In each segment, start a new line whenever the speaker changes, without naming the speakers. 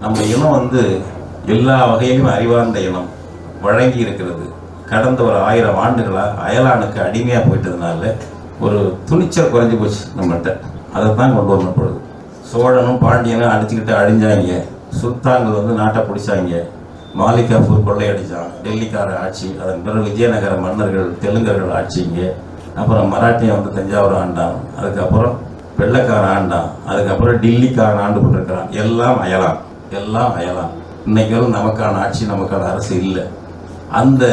நம்ம இனம் எல்லா வகையிலும் அறிவார்ந்த இனம் வழங்கி இருக்கிறது. கடந்த ஒரு 1000 ஆண்டுகளாக அயலானுக்கு அடிமையாக போயிட்டதுனால ஒரு துணிச்சல் குறைஞ்சி போச்சு நம்மகிட்ட. அதை தான் கொண்டு வரப்படுது. சோழனும் பாண்டியனும் அடிச்சுக்கிட்டு அழிஞ்சாங்க. சுல்தான்கள் நாட்டை பிடிச்சாங்க. மாலிகாபூர் கொள்ளையடிச்சான், டெல்லிக்கார ஆட்சி. அதன் பிறகு விஜயநகர மன்னர்கள் தெலுங்கர்கள் ஆட்சிங்க. அப்புறம் மராட்டியன் தஞ்சாவூர் ஆண்டான். அதுக்கப்புறம் வெள்ளைக்காரன் ஆண்டான். அதுக்கப்புறம் டில்லிக்காரன் ஆண்டு கொண்டிருக்கிறான். எல்லாம் அயலான், எல்லாம் அயலான். இன்னைக்கு நமக்கான ஆட்சி, நமக்கான அரசு இல்லை. அந்த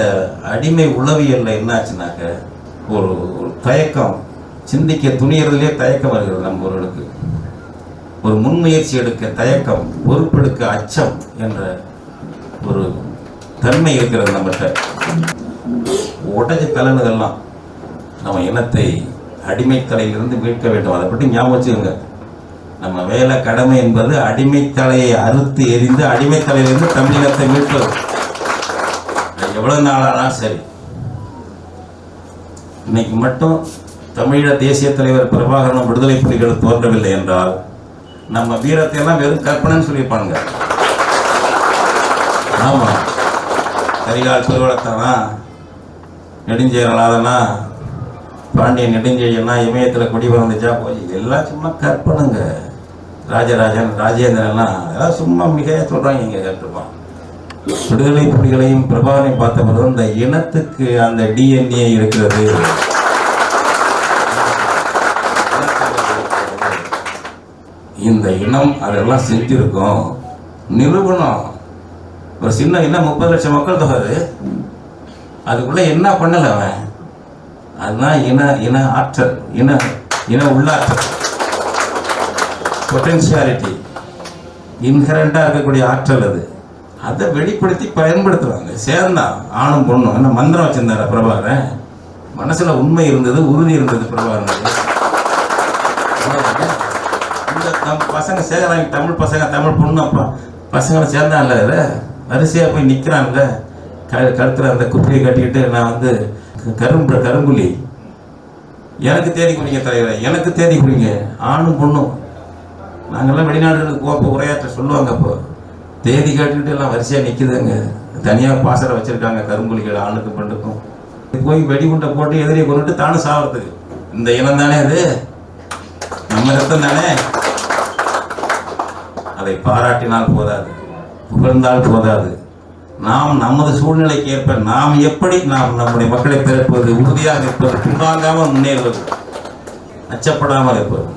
அடிமை உளவியலில் என்னாச்சுனாக்க ஒரு தயக்கம், சிந்திக்க துணியறதுலேயே தயக்கம் வருகிறது. நம்மளுக்கு ஒரு முன்முயற்சி எடுக்க தயக்கம், பொறுப்பெடுக்க அச்சம் என்ற ஒரு தன்மை இருக்கிறது நம்மகிட்ட. உடஞ்சி கலனுதெல்லாம் நம்ம இனத்தை அடிமைத்தலையிலிருந்து மீட்க வேண்டும். அதை பற்றி ஞாபகம் வச்சுக்கோங்க. நம்ம வேலை கடமை என்பது அடிமைத்தலையை அறுத்து எரிந்து அடிமைத்தலையிலிருந்து தமிழினத்தை மீட்பது. எவ்வளவு நாளானாலும் சரி. இன்னைக்கு மட்டும் தமிழீழ தேசிய தலைவர் பிரபாகரனும் விடுதலை புலிகள் தோன்றவில்லை என்றால் நம்ம வீரத்தை எல்லாம் வெறும் கற்பனைன்னு சொல்லியிருப்பாங்க. ஆமா, கரிகால் பெருவளத்தானா, நெடுஞ்செயலாதனா, பாண்டியன் நெடுஞ்செழியனா, இமயத்தில் குடி வந்துச்சா போய் எல்லாம் சும்மா கற்பனைங்க. ராஜராஜன், ராஜேந்திரன் எல்லாம் அதெல்லாம் சும்மா மிக சொல்றாங்க. இங்க கேட்டுருப்பான். விடுதலை புலிகளையும் பிரபாகரனையும் பார்த்தபோது இந்த இனத்துக்கு அந்த DNA இருக்கிறது. இந்த இனம் அதெல்லாம் செஞ்சிருக்கும். நிரூபணம். ஒரு சின்ன இனம் 30 லட்சம் மக்கள் தொகை. அதுக்குள்ள என்ன பண்ணல அவன்? அதுதான் இன ஆற்றல், இன உள்ளாற்றல், பொட்டன்ஷியாலிட்டி, இன்ஹரண்டா இருக்கக்கூடிய ஆற்றல். அதை வெளிப்படுத்தி பயன்படுத்துவாங்க. சேர்ந்தான் ஆணும் பொண்ணும். என்ன மந்திரம் வச்சிருந்தார பிரபாகரன்? மனசுல உண்மை இருந்தது, உறுதி இருந்தது பிரபாகரன். நம்ம பசங்க சேர்க்கிறாங்க, தமிழ் பசங்க, தமிழ் பொண்ணு அப்பா பசங்களை சேர்ந்தான்ல, வரிசையா போய் நிற்கிறான்ல, கருத்துல அந்த குப்பியை கட்டிக்கிட்டு நான் கரும்புலி எனக்கு தேதி குடிங்க தலைவர், எனக்கு தேதி குடிங்க. ஆணும் பொண்ணும். நாங்கள்லாம் வெளிநாடுகளுக்கு போப்போ உரையாற்ற சொல்லுவாங்க. அப்போ தேதி காட்டிக்கிட்டு எல்லாம் வரிசையாக நிற்குதுங்க. தனியாக பாசறை வச்சுருக்காங்க கரும்புலிகள், ஆணுக்கு பெண்ணுக்கும். போய் வெடிகுண்டை போட்டு எதிரியை கொண்டுட்டு தானும் சாவறதுக்கு. இந்த இனம் தானே அது, நம்ம ரத்தம் தானே. அதை பாராட்டினால் போதாது, புகழ்ந்தால் போதாது. நாம் நமது சூழ்நிலைக்கு ஏற்ப நாம் எப்படி நம்முடைய மக்களை பிறப்பது, உறுதியாக இருப்பது, பின்வாங்காமல் முன்னேறுவது, அச்சப்படாமல் இருப்பது.